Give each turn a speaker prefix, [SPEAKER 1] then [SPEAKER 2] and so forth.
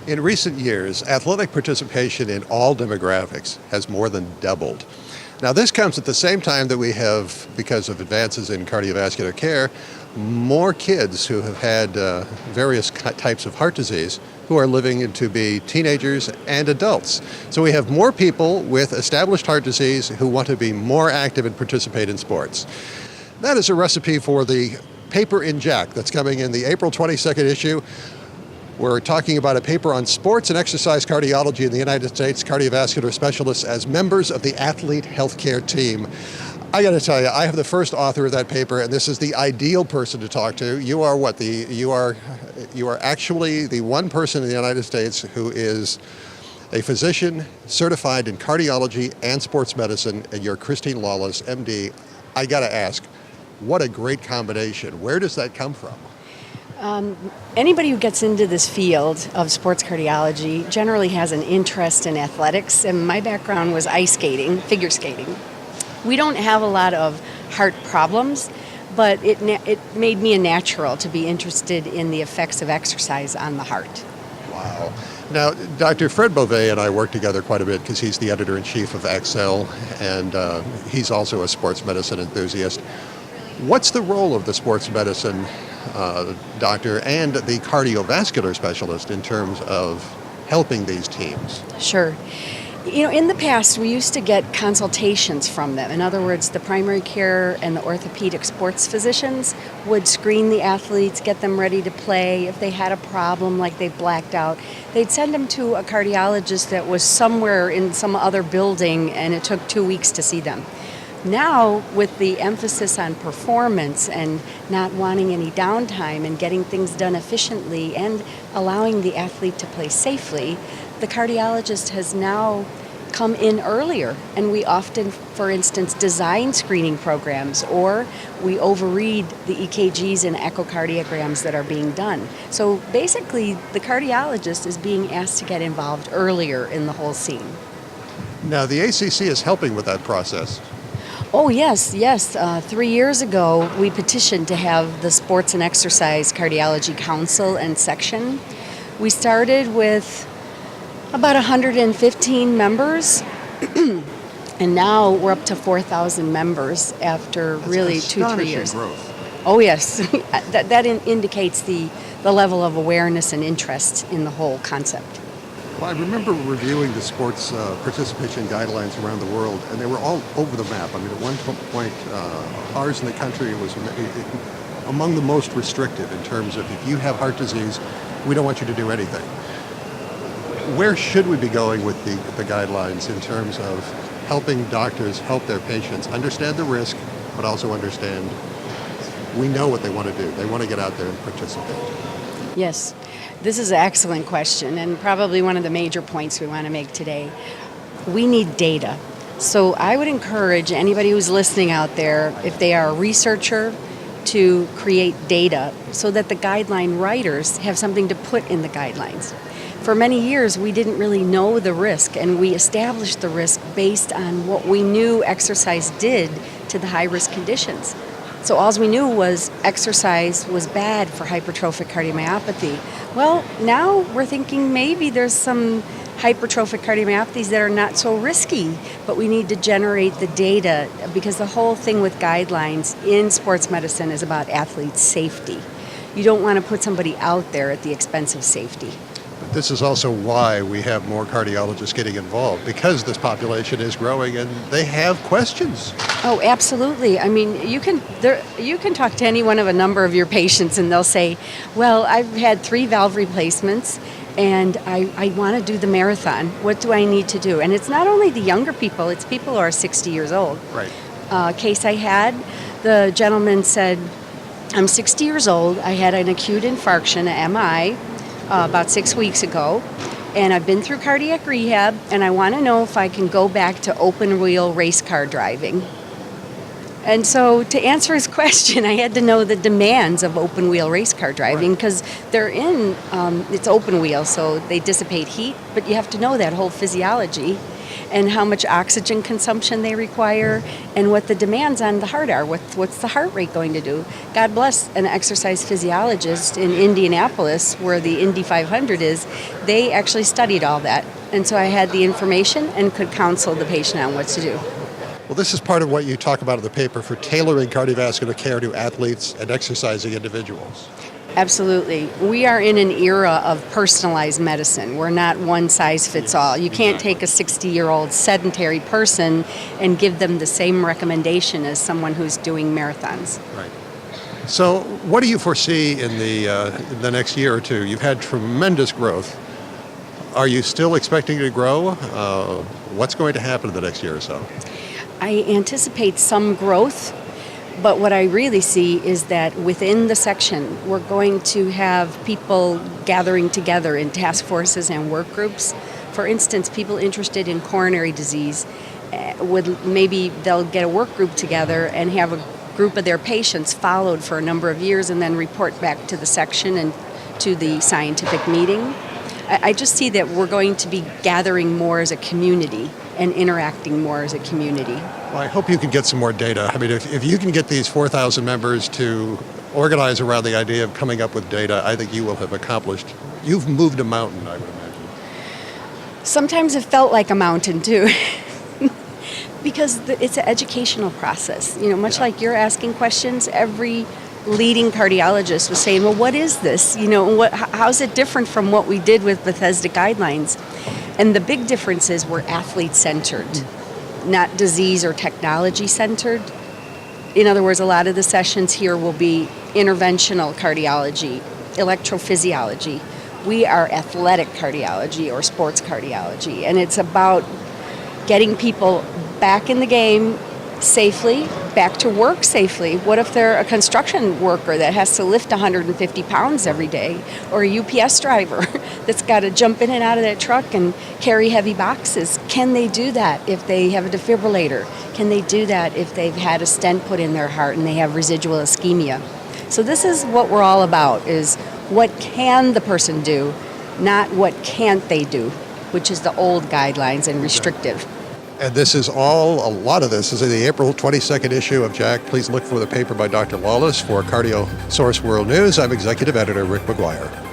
[SPEAKER 1] In recent years, athletic participation in all demographics has more than doubled. Now, this comes at the same time that we have, because of advances in cardiovascular care, more kids who have had various types of heart disease who are living to be teenagers and adults. So we have more people with established heart disease who want to be more active and participate in sports. That is a recipe for the paper in JACC that's coming in the April 22nd issue. We're talking about a paper on sports and exercise cardiology in the United States, cardiovascular specialists as members of the athlete healthcare team. I got to tell you, I have the first author of that paper, and this is the ideal person to talk to. You are what? You are actually the one person in the United States who is a physician certified in cardiology and sports medicine, and you're Christine Lawless, MD. I got to ask, what a great combination. Where does that come from?
[SPEAKER 2] Anybody who gets into this field of sports cardiology generally has an interest in athletics, and my background was ice skating, figure skating. We don't have a lot of heart problems, but it made me a natural to be interested in the effects of exercise on the heart.
[SPEAKER 1] Wow. Now, Dr. Fred Beauvais and I work together quite a bit because he's the editor-in-chief of Excel, and he's also a sports medicine enthusiast. What's the role of the sports medicine doctor and the cardiovascular specialist in terms of helping these teams?
[SPEAKER 2] Sure. You know, in the past, we used to get consultations from them. In other words, the primary care and the orthopedic sports physicians would screen the athletes, get them ready to play. If they had a problem, like they blacked out, they'd send them to a cardiologist that was somewhere in some other building, and it took 2 weeks to see them. Now, with the emphasis on performance and not wanting any downtime and getting things done efficiently and allowing the athlete to play safely, the cardiologist has now come in earlier, and we often, for instance, design screening programs, or we overread the EKGs and echocardiograms that are being done. So basically, the cardiologist is being asked to get involved earlier in the whole scene.
[SPEAKER 1] Now, the ACC is helping with that process.
[SPEAKER 2] Oh, yes. 3 years ago, we petitioned to have the Sports and Exercise Cardiology Council and section. We started with about 115 members, and now we're up to 4,000 members after really 2-3 years.
[SPEAKER 1] Growth.
[SPEAKER 2] Oh, yes. that indicates the level of awareness and interest in the whole concept.
[SPEAKER 1] Well, I remember reviewing the sports participation guidelines around the world, and they were all over the map. I mean, at one point, ours in the country was among the most restrictive in terms of if you have heart disease, we don't want you to do anything. Where should we be going with the guidelines in terms of helping doctors help their patients understand the risk, but also understand we know what they want to do. They want to get out there and participate.
[SPEAKER 2] Yes. This is an excellent question, and probably one of the major points we want to make today. We need data. So I would encourage anybody who's listening out there, if they are a researcher, to create data so that the guideline writers have something to put in the guidelines. For many years, we didn't really know the risk, and we established the risk based on what we knew exercise did to the high-risk conditions. So all we knew was exercise was bad for hypertrophic cardiomyopathy. Well, now we're thinking maybe there's some hypertrophic cardiomyopathies that are not so risky, but we need to generate the data because the whole thing with guidelines in sports medicine is about athlete safety. You don't want to put somebody out there at the expense of safety.
[SPEAKER 1] This is also why we have more cardiologists getting involved, because this population is growing and they have questions.
[SPEAKER 2] Oh, absolutely. I mean, you can talk to any one of a number of your patients and they'll say, well, I've had 3 valve replacements and I want to do the marathon. What do I need to do? And it's not only the younger people, it's people who are 60 years old.
[SPEAKER 1] Right.
[SPEAKER 2] Case I had, the gentleman said, I'm 60 years old. I had an acute infarction, an MI, about 6 weeks ago, and I've been through cardiac rehab, and I want to know if I can go back to open-wheel race car driving. And so to answer his question, I had to know the demands of open-wheel race car driving because they're it's open-wheel, so they dissipate heat, but you have to know that whole physiology. and how much oxygen consumption they require and what the demands on the heart are. What's the heart rate going to do? God bless an exercise physiologist in Indianapolis, where the Indy 500 is. They actually studied all that. And so I had the information and could counsel the patient on what to do.
[SPEAKER 1] Well, this is part of what you talk about in the paper for tailoring cardiovascular care to athletes and exercising individuals.
[SPEAKER 2] Absolutely. We are in an era of personalized medicine. We're not one size fits all. You can't take a 60-year-old sedentary person and give them the same recommendation as someone who's doing marathons.
[SPEAKER 1] Right. So what do you foresee in the next year or two? You've had tremendous growth. Are you still expecting to grow? What's going to happen in the next year or so?
[SPEAKER 2] I anticipate some growth. But what I really see is that within the section, we're going to have people gathering together in task forces and work groups. For instance, people interested in coronary disease maybe they'll get a work group together and have a group of their patients followed for a number of years and then report back to the section and to the scientific meeting. I just see that we're going to be gathering more as a community and interacting more as a community.
[SPEAKER 1] Well, I hope you can get some more data. I mean, if you can get these 4,000 members to organize around the idea of coming up with data, I think you will have accomplished, you've moved a mountain, I would imagine.
[SPEAKER 2] Sometimes it felt like a mountain too. Because it's an educational process. You know, much like you're asking questions, every leading cardiologist was saying, well, what is this? You know, how's it different from what we did with Bethesda guidelines? And the big difference is we're athlete-centered, not disease or technology-centered. In other words, a lot of the sessions here will be interventional cardiology, electrophysiology. We are athletic cardiology or sports cardiology, and it's about getting people back in the game safely, back to work safely. What if they're a construction worker that has to lift 150 pounds every day, or a UPS driver that's got to jump in and out of that truck and carry heavy boxes? Can they do that if they have a defibrillator? Can they do that if they've had a stent put in their heart and they have residual ischemia? So this is what we're all about, is what can the person do, not what can't they do, which is the old guidelines and restrictive.
[SPEAKER 1] And this is all, a lot of this is in the April 22nd issue of JACC. Please look for the paper by Dr. Lawless. For Cardio Source World News, I'm Executive Editor Rick McGuire.